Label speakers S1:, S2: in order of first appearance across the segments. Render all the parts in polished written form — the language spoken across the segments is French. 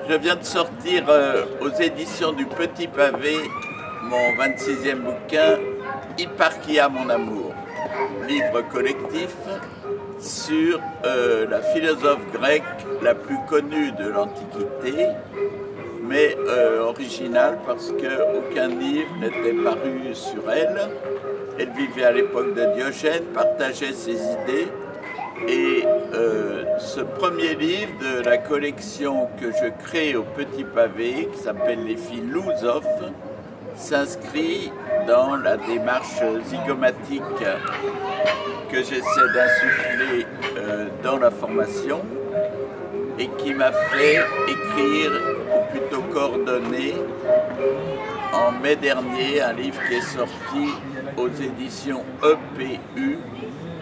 S1: Je viens de sortir aux éditions du Petit Pavé mon 26e bouquin « Hipparchia, mon amour », livre collectif sur la philosophe grecque la plus connue de l'Antiquité, mais originale parce qu'aucun livre n'était paru sur elle. Elle vivait à l'époque de Diogène, partageait ses idées. Et ce premier livre de la collection que je crée au Petit Pavé, qui s'appelle Les Philosophes, s'inscrit dans la démarche zygomatique que j'essaie d'insuffler dans la formation et qui m'a fait écrire, ou plutôt coordonner, en mai dernier, un livre qui est sorti aux éditions EPU,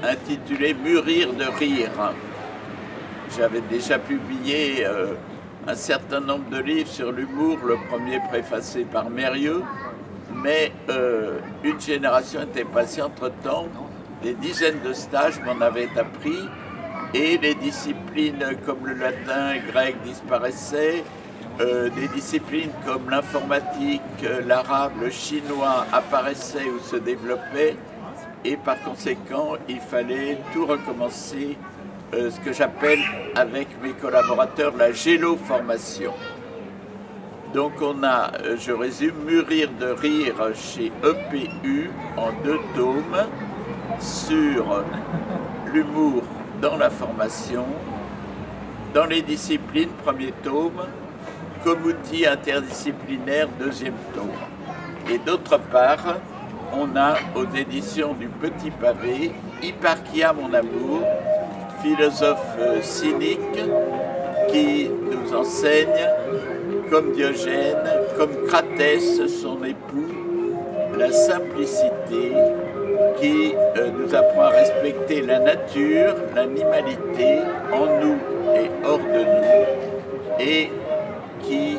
S1: intitulé « Mûrir de rire ». J'avais déjà publié un certain nombre de livres sur l'humour, le premier préfacé par Mérieux, mais une génération était passée entre-temps, des dizaines de stages m'en avaient appris, et les disciplines comme le latin et le grec disparaissaient, des disciplines comme l'informatique, l'arabe, le chinois apparaissaient ou se développaient, et par conséquent, il fallait tout recommencer, ce que j'appelle avec mes collaborateurs la gélo-formation. Donc on a, je résume, Mûrir de rire chez EPU en 2 tomes sur l'humour dans la formation, dans les disciplines, premier tome, comme outil interdisciplinaire, 2e tome. Et d'autre part, on a aux éditions du Petit Pavé « Hipparchia, mon amour », philosophe cynique qui nous enseigne, comme Diogène, comme Cratès, son époux, la simplicité, qui nous apprend à respecter la nature, l'animalité en nous et hors de nous, et qui,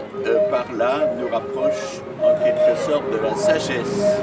S1: par là, nous rapproche en quelque sorte de la sagesse.